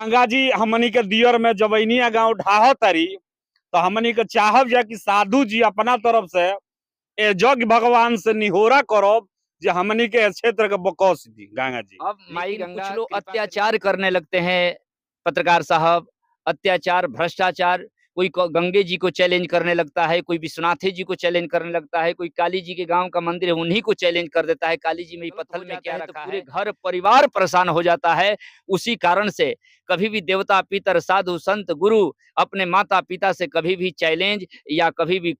गंगा जी हमनी के दियर में जबैनिया गांव ढाह तारी तो हमनी के चाहब जा कि साधु जी अपना तरफ से ए जग भगवान से निहोरा करब जे हमनी के क्षेत्र के बकौस दी गंगा जी। अब माई गंगा कुछ लोग अत्याचार करने लगते हैं, पत्रकार साहब, अत्याचार, भ्रष्टाचार। कोई गंगे जी को चैलेंज करने लगता है, कोई विश्वनाथ जी को चैलेंज करने लगता है, कोई काली जी के गांव का मंदिर है उन्हीं को चैलेंज कर देता है, काली जी में पत्थर में क्या रखा है, पूरे घर परिवार परेशान हो जाता है। उसी कारण से कभी भी देवता पितर साधु संत गुरु अपने माता पिता से कभी भी चैलेंज या कभी भी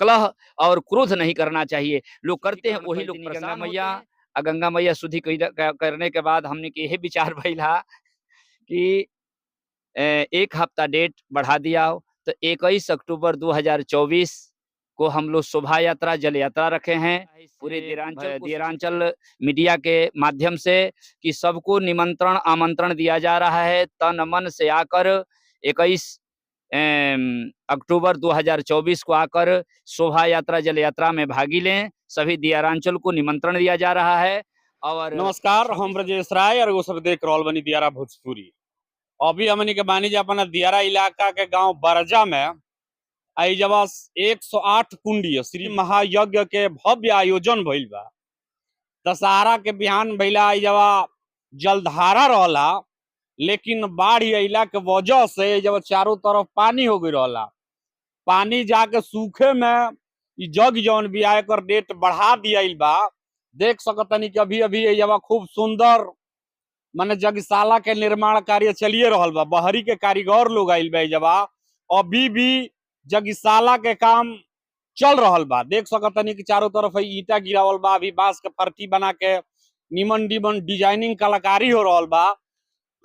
कलह और क्रोध नहीं करना चाहिए। लोग करते हैं, वही लोग परेशान होते हैं। गंगा मैया शुद्धि करने के बाद हमने के यही विचार भइला कि 1 हफ्ता डेट बढ़ा दिया हो, तो 21 अक्टूबर 2024 को हम लोग शोभा यात्रा, जल यात्रा रखे हैं पूरे दियरांचल मीडिया के माध्यम से कि सबको निमंत्रण आमंत्रण दिया जा रहा है। तन मन से आकर 21 अक्टूबर 2024 को आकर शोभा यात्रा, जल यात्रा में भागी लें। सभी दियरांचल को निमंत्रण दिया जा रहा है। और नमस्कार, हम ब्रजेश राय और वो सब देख रहल बनी दियारा भोजपुरी। अभी हमनी के बानी जा अपना दियारा इलाका के गांव बरजा में आई जब 108 कुंडी श्री महायज्ञ के भव्य आयोजन भइल बा। दशहरा के बिहान भइला आई जब जलधारा रहला, लेकिन बाढ़ अइला के वजह से जब चारों तरफ पानी हो गई रहला, पानी जाके सूखे में जग जौन भी आए कर डेट बढ़ा दिया बा। देख सकतनी कि अभी अभी जब खूब सुंदर माने जगशाला के निर्माण कार्य चलिए रहल बा। बहरी के कारीगर लोग आइल बा जब अभी भी जगशाला के काम चल रहल बा। देख सकतनी कि चारों तरफ ईटा गिरावल बा, अभी बांस के फर्टी बना के निमन निमन डिजाइनिंग कलाकारी हो रहल बा।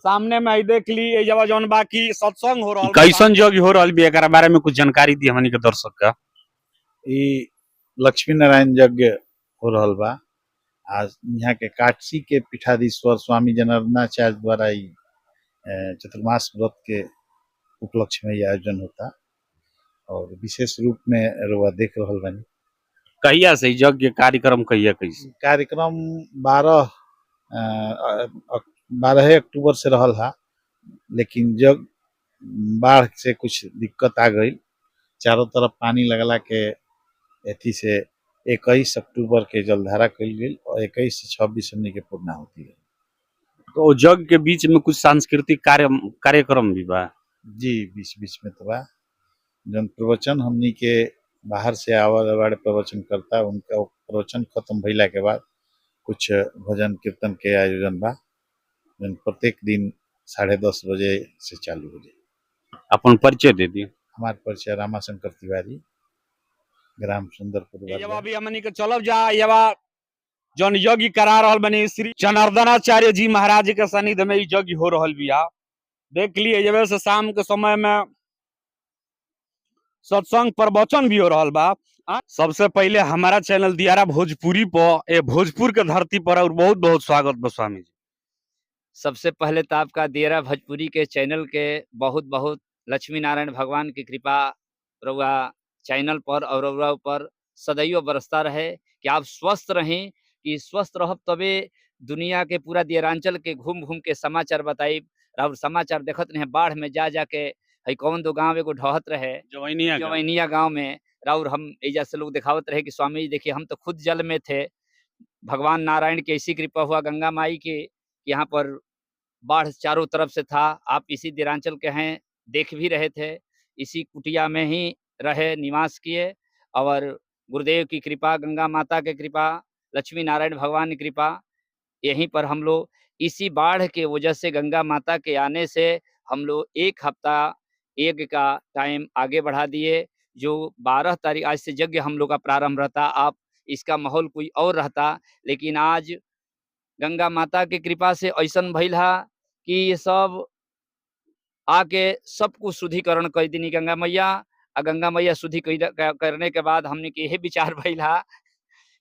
सामने में देख ली जब जौन बा की सत्संग हो रहल बा, कैसन जग हो रहल बा, एकरा बारे में कुछ जानकारी दी हमनी के दर्शक का। ई लक्ष्मी नारायण यज्ञ हो रहल बा। आज यहाँ के काटसी के पीठाधीश्वर स्वामी जनार्दनाचार्य द्वारा चतुर्मास व्रत के उपलक्ष्य में ये आयोजन होता और विशेष रूप में रुआ देख रहल बानी। कहिया से यज्ञ कार्यक्रम कहिया कैसे कार्यक्रम 12 अक्टूबर से रहल हा, लेकिन जब बाढ़ से कुछ दिक्कत आ गई, चारों तरफ पानी लगला के एथी से 21 अक्टूबर के जलधारा कल गई और 21 से 26 हमने के पूर्णा होती है। तो जग के बीच में कुछ सांस्कृतिक कार्यक्रम भी बा जी, बीच बीच में तो बा। जन प्रवचन हमनी के बाहर से आवे वाले प्रवचन करता, उनका प्रवचन खत्म भइला के बाद कुछ भजन कीर्तन के आयोजन बा, जन प्रत्येक दिन 10:30 बजे से चालू हो जाए। अपन परिचय दे दिए। हमारे परिचय रामाशंकर तिवारी, ग्राम सुंदरपुर। जब अभी हमनी के चलब जा यवा जौन यज्ञ करा रहल बनी श्री जनार्दनाचार्य जी महाराज के सानिध्य में यज्ञ हो रहल बिया। देख लिए जब से शाम के समय में सत्संग प्रवचन भी हो रहल बा। सबसे पहले हमारा चैनल दियारा भोजपुरी पर भोजपुर के धरती पर और बहुत बहुत स्वागत बा स्वामी जी। सबसे पहले तो आपका दियारा भोजपुरी के चैनल के बहुत बहुत लक्ष्मी नारायण भगवान की कृपा रउआ चैनल पर और रउआ ऊपर सदैव बरसता रहे कि आप स्वस्थ रहें, कि स्वस्थ रह तबे दुनिया के पूरा दियरांचल के घूम घूम के समाचार बताई। और समाचार देखत रहे बाढ़ में जा जाके हई कौन दो गांव एगो ढहत रहे जवैनिया गांव में, और हम एजा से लोग दिखावत रहे कि स्वामी जी देखिए हम तो खुद जल में थे। भगवान नारायण की ऐसी कृपा हुआ गंगा माई की, यहाँ पर बाढ़ चारों तरफ से था। आप इसी दियरांचल के हैं, देख भी रहे थे, इसी कुटिया में ही रहे, निवास किए। और गुरुदेव की कृपा, गंगा माता की कृपा, लक्ष्मी नारायण भगवान की कृपा, यहीं पर हम लोग इसी बाढ़ के वजह से गंगा माता के आने से हम लोग 1 हफ्ता यज्ञ का टाइम आगे बढ़ा दिए। जो 12 तारीख आज से यज्ञ हम लोग का प्रारंभ रहता, आप इसका माहौल कोई और रहता, लेकिन आज गंगा माता की कृपा से ऐसन भइल हा कि ये सब आके सब कुछ शुद्धिकरण कर दी गंगा मैया। गंगा मैया शुद्धि करने के बाद हमने के यही विचार भइला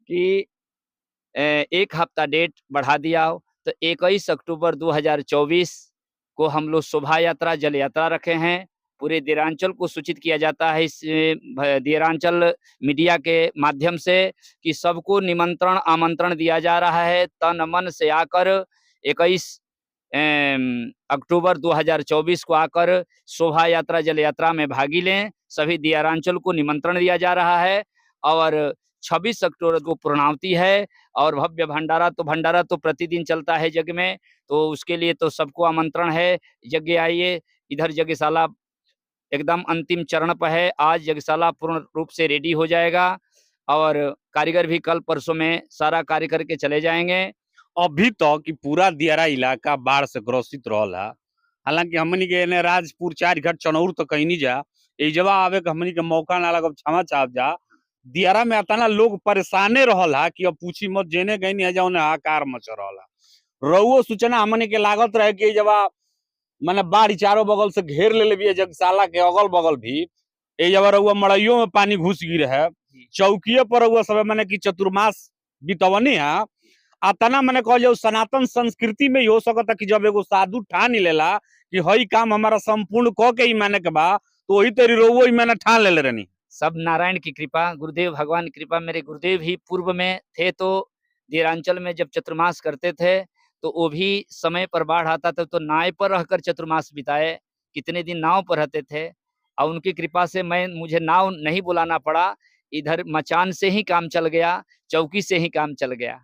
कि 1 हफ्ता डेट बढ़ा दिया हो, तो 21 अक्टूबर 2024 को हम लोग शोभा यात्रा, जल यात्रा रखे हैं। पूरे दियरांचल को सूचित किया जाता है इस दियरांचल मीडिया के माध्यम से कि सबको निमंत्रण आमंत्रण दिया जा रहा है। तन मन से आकर 21 अक्टूबर 2024 को आकर शोभा यात्रा जल यात्रा में भागी लें। सभी दियारांचल को निमंत्रण दिया जा रहा है और 26 अक्टूबर को पूर्णावती है और भव्य भंडारा तो प्रतिदिन चलता है यज्ञ में, तो उसके लिए तो सबको आमंत्रण है। यज्ञ आइए, इधर यज्ञशाला एकदम अंतिम चरण पर है। आज यज्ञशाला पूर्ण रूप से रेडी हो जाएगा और कारीगर भी कल परसों में सारा कार्य करके चले जाएंगे। अभी तक कि पूरा दियारा इलाका बाढ़ से ग्रसित रहला। हालांकि हमनी के एने राजपुर चारघाट चनौर तो कहीं नहीं जा, एजवा आवे के हमनी के मौका ना लगब क्षमा चाहब जा। दियारा में अतना लोग परेशाने रहला कि अब पूछी मत, जेने गई नहीं जाओ हाहाकार मच रहला। रउओ सूचना हमनी के लागत रहे कि जब माने बाढ़ चारों बगल से घेर ले भी जगशाला के अगल बगल भी, ए जब रउआ मड़इयों में पानी घुस गिर है, चौकिए पर रउआ सब माने कि चतुर्मास बितवनी है। अतना मैंने कह जाओ सनातन संस्कृति में ही हो सकता कि जब एगो साधु ठान लेला कि हई काम हमारा संपूर्ण क के ही माने के बा, तो वही तेरी रोवो ही मैंने ठान ले रहनी। सब नारायण की कृपा, गुरुदेव भगवान की कृपा। मेरे गुरुदेव ही पूर्व में थे, तो दियारांचल में जब चतुर्मास करते थे तो वो भी समय पर बाढ़ आता था तो नाव पर रहकर चतुर्मास बिताए। कितने दिन नाव पर रहते थे और उनकी कृपा से मुझे नाव नहीं बुलाना पड़ा, इधर मचान से ही काम चल गया, चौकी से ही काम चल गया।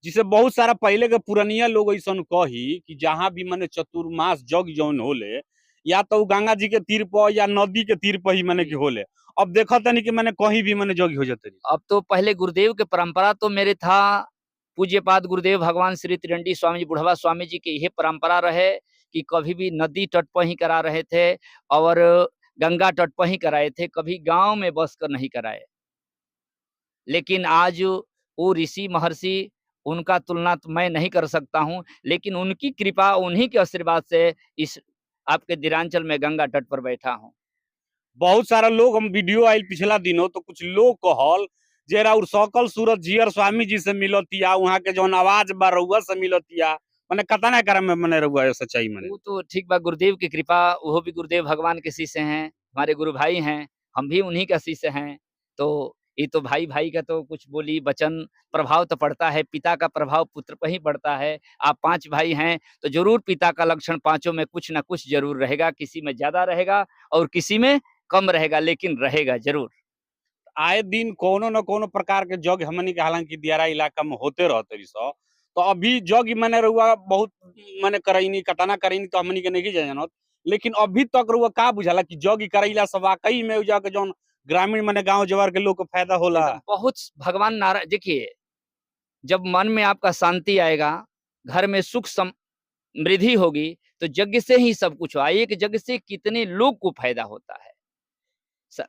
जिसे बहुत सारा पहले के पुरानिया लोग ऐसा कही कि जहां भी माने चतुर्मास जग जौन होले, या तो गंगा जी के तीर पर या नदी के तीर पर ही माने कि होले। अब देखा तनी कि मैंने कहीं भी मैंने जग हो जाते। अब तो पहले गुरुदेव के परंपरा तो मेरे था, पूज्यपाद गुरुदेव भगवान श्री त्रिदंडी स्वामी जी बुढ़वा स्वामी जी की यह परंपरा रहे कि कभी भी नदी तट पर ही करा रहे थे और गंगा तट पर ही कराए थे, कभी गांव में बस कर नहीं कराए। लेकिन आज वो ऋषि महर्षि, उनका तुलना तो मैं नहीं कर सकता हूँ, लेकिन उनकी कृपा, उन्हीं के आशीर्वाद से इस आपके दिरांचल में गंगा तट पर बैठा हूँ। बहुत सारा लोग, हम वीडियो आयल पिछला दिनों तो कुछ लोग कहल जे और सकल सूरत जियर स्वामी जी से मिलतिया, वहाँ के जौन आवाज बा रउआ से मिलतिया, मैंने कतना करम में मैंने रउआ सच्चाई में। वो तो ठीक बा, गुरुदेव की कृपा, वो भी गुरुदेव भगवान के शिष्य हैं, हमारे गुरु भाई हैं, हम भी उन्हीं का शिष्य हैं। तो ये तो भाई भाई का तो कुछ बोली वचन प्रभाव तो पड़ता है, पिता का प्रभाव पुत्र पर ही पड़ता है। आप 5 भाई हैं तो जरूर पिता का लक्षण पांचों में कुछ ना कुछ जरूर रहेगा, किसी में ज्यादा रहेगा और किसी में कम रहेगा, लेकिन रहेगा जरूर। आए दिन कोनो न कोनो प्रकार के जग हमनी के हालांकि दियारा इलाका में होते रहते सो, तो अभी जग मैंने रउआ बहुत मैंने करैनी कतना करैनी तो हमनी के नहीं जानत, लेकिन अभी तक रउआ का बुझाला कि जग करैला सब वाकई में उ जाके जौन ग्रामीण माने गांव जवार के लोग को फायदा होला। बहुत भगवान नारायण, देखिए जब मन में आपका शांति आएगा, घर में सुख समृद्धि होगी, तो यज्ञ से ही सब कुछ हुआ। एक यज्ञ से कितने लोग को फायदा होता है,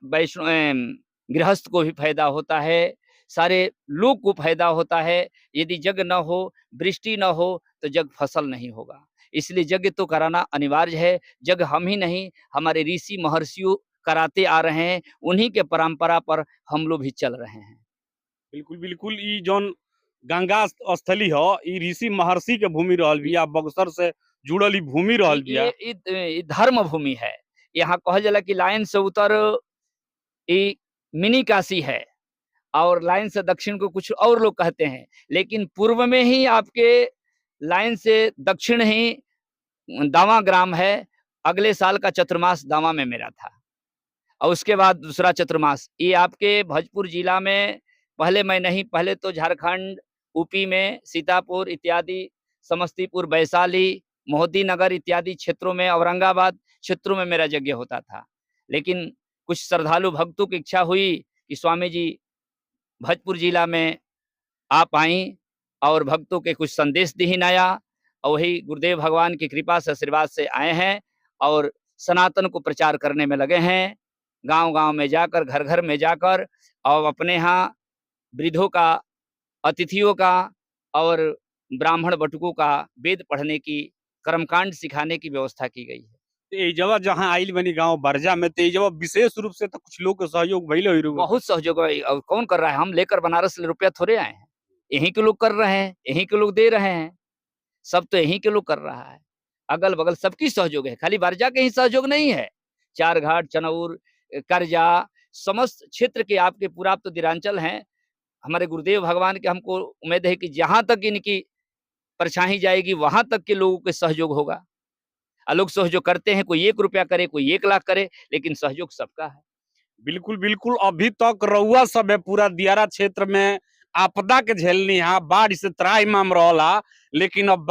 वैष्णव गृहस्थ को भी फायदा होता है, सारे लोग को फायदा होता है। यदि यज्ञ न हो, वृष्टि न हो, तो यज्ञ फसल नहीं होगा। इसलिए यज्ञ तो कराना अनिवार्य है। यज्ञ हम ही नहीं, हमारे ऋषि महर्षियों कराते आ रहे हैं, उन्हीं के परंपरा पर हम लोग भी चल रहे हैं। बिल्कुल बिल्कुल, ई जौन गंगा स्थली हो, ई ऋषि महर्षि के भूमि रहल बिया, बक्सर से जुड़ल ई भूमि रहल बिया। ये धर्म भूमि है। यहाँ कहल जाला कि लाइन से उतर ये मिनी काशी है और लाइन से दक्षिण को कुछ और लोग कहते हैं, लेकिन पूर्व में ही आपके लाइन से दक्षिण ही दावा ग्राम है। अगले साल का चतुर्मास दावा में मेरा था और उसके बाद दूसरा चतुर्मास ये आपके भोजपुर जिला में, पहले मैं नहीं, पहले तो झारखंड, यूपी में सीतापुर इत्यादि, समस्तीपुर, वैशाली, मोहद्दीनगर इत्यादि क्षेत्रों में, औरंगाबाद क्षेत्रों में मेरा यज्ञ होता था। लेकिन कुछ श्रद्धालु भक्तों की इच्छा हुई कि स्वामी जी भोजपुर जिला में आप आई और भक्तों के कुछ संदेश दीन आया, और वही गुरुदेव भगवान की कृपा से आशीर्वाद से आए हैं और सनातन को प्रचार करने में लगे हैं। गांव-गांव में जाकर, घर-घर में जाकर और अपने यहाँ वृद्धों का, अतिथियों का और ब्राह्मण बटुकों का वेद पढ़ने की, कर्मकांड सिखाने की व्यवस्था की गई है। एजवा जहाँ आइल बनी गांव बरजा में, तो एजवा विशेष रूप से तो कुछ लोग के सहयोग भइल होई रउआ। बहुत सहयोग है। और कौन कर रहा है? हम लेकर बनारस से रुपया थोड़े आए हैं, यहीं के लोग कर रहे हैं, यहीं के लोग दे रहे हैं, सब तो यहीं के लोग कर रहा है। अगल बगल सबकी सहयोग है, खाली बरजा के ही सहयोग नहीं है। चारघाट, चनौर, करजा, समस्त क्षेत्र के आपके पूरा आप तो दिरांचल हैं। हमारे गुरुदेव भगवान के हमको उम्मीद है कि जहां तक इनकी परछाई जाएगी, वहां तक के लोगों के सहयोग होगा। लोग सहयोग करते हैं, कोई 1 रुपया करे, कोई 1 लाख करे, लेकिन सहयोग सबका है। बिल्कुल बिल्कुल, अभी तक रउआ सब है पूरा दियारा क्षेत्र में आपदा के झेलनी है, बाढ़ से त्राहिमाम रहला, लेकिन अब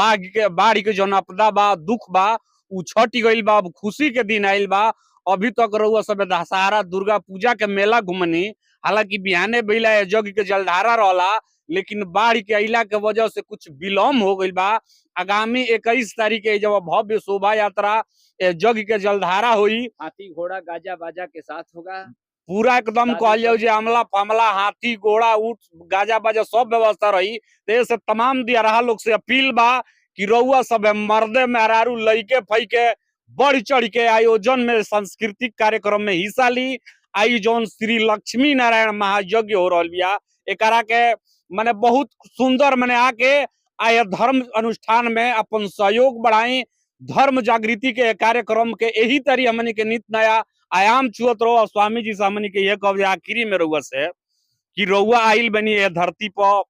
बाढ़ के जौन आपदा बा, दुख बा, उ छट गइल बा, अब खुशी के दिन आइल बा। अभी तक रउआ सब दशहरा दुर्गा पूजा के मेला घुमनी, हालांकि बिहाने बेला यज्ञ के जलधारा रहला, लेकिन बाढ़ के अइला के वजह से कुछ विलम्ब हो गइल बा। आगामी 21 तारीख के जब भव्य शोभा यात्रा यज्ञ के जलधारा हुई, हाथी घोड़ा गाजा बाजा के साथ होगा। पूरा एकदम कहल जाओ जे अमला फमला, हाथी घोड़ा, ऊंट, गाजा बाजा सब व्यवस्था रही। तो से तमाम दियारा लोग से अपील बा कि रउआ सब मर्दे मेहरारू लइके फैके बढ़ चढ़ के आयोजन में सांस्कृतिक कार्यक्रम में हिस्सा ली। आई जौन श्री लक्ष्मी नारायण महायज्ञ हो रहा बिया, एकरा के माने बहुत सुंदर मने आके आय धर्म अनुष्ठान में अपन सहयोग बढ़ाई। धर्म जागृति के कार्यक्रम के यही तरी हमनी के नित नया आयाम छुअत रहो। स्वामी जी से हमनी के ये कह आखिरी में रउआ से कि रउआ आइल बनी ये धरती पर,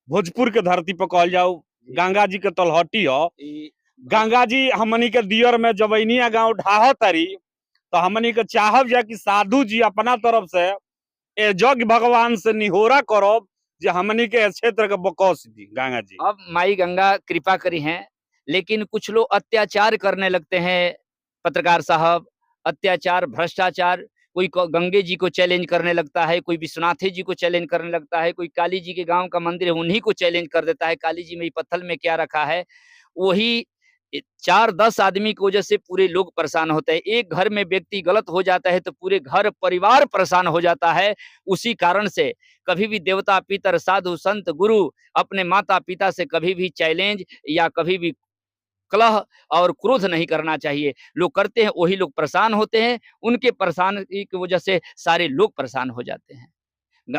भोजपुर के धरती पर कहल जाओ, गंगा जी के तलहटी हो। गंगा जी हमनी के दियर में जबैनिया गांव ढाह तरी, तो हमनी के चाहब जा कि साधु जी अपना तरफ से ए जग भगवान से निहोरा करब जे हमनी के क्षेत्र के बकौस दी गंगा जी। अब माई गंगा कृपा करी हैं, लेकिन कुछ लोग अत्याचार करने लगते हैं। पत्रकार साहब, अत्याचार, भ्रष्टाचार, कोई गंगे जी को चैलेंज करने लगता है, कोई विश्वनाथे जी को चैलेंज करने लगता है, कोई काली जी के गांव का मंदिर है उन्हीं को चैलेंज कर देता है, काली जी में पत्थर में क्या रखा है। वही 4-10 आदमी की वजह से पूरे लोग परेशान होते हैं। एक घर में व्यक्ति गलत हो जाता है तो पूरे घर परिवार परेशान हो जाता है। उसी कारण से कभी भी देवता, पितर, साधु, संत, गुरु अपने माता पिता से कभी भी चैलेंज या कभी भी कलह और क्रोध नहीं करना चाहिए। लोग करते हैं, वही लोग परेशान होते हैं। उनके परेशानी की वजह से सारे लोग परेशान हो जाते हैं।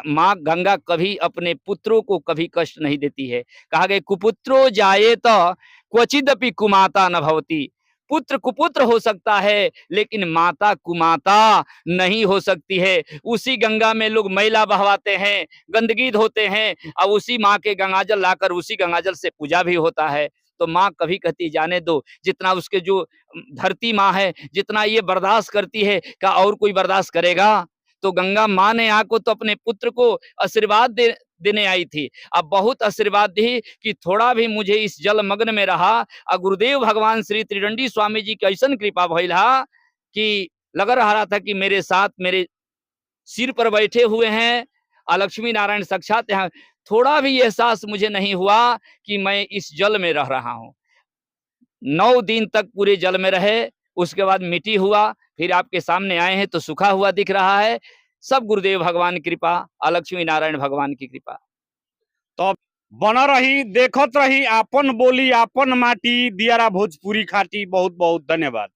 माँ गंगा कभी अपने पुत्रों को कभी कष्ट नहीं देती है। कहा गया कुपुत्रो जाये तो क्वचिदपि कुमाता न भवती। पुत्र कुपुत्र हो सकता है, लेकिन माता कुमाता नहीं हो सकती है। उसी गंगा में लोग मैला बहवाते हैं, गंदगी धोते हैं, और उसी माँ के गंगाजल लाकर उसी गंगाजल से पूजा भी होता है। तो माँ कभी कहती जाने दो, जितना उसके जो धरती माँ है जितना ये बर्दाश्त करती है, क्या और कोई बर्दाश्त करेगा? तो गंगा माँ ने आको तो अपने पुत्र को आशीर्वाद देने आई थी। अब बहुत आशीर्वाद दी कि थोड़ा भी मुझे इस जल मग्न में रहा। और गुरुदेव भगवान श्री त्रिदंडी स्वामी जी की ऐसा कृपा भइल कि लग रहा था कि मेरे साथ मेरे सिर पर बैठे हुए हैं लक्ष्मी नारायण साक्षात। यहाँ थोड़ा भी एहसास मुझे नहीं हुआ कि मैं इस जल में रह रहा हूँ। 9 दिन तक पूरे जल में रहे, उसके बाद मिट्टी हुआ, फिर आपके सामने आए हैं तो सूखा हुआ दिख रहा है। सब गुरुदेव भगवान की कृपा, लक्ष्मी नारायण भगवान की कृपा। तो बना रही, देखत रही, आपन बोली आपन माटी, दियारा भोजपुरी खाटी। बहुत बहुत धन्यवाद।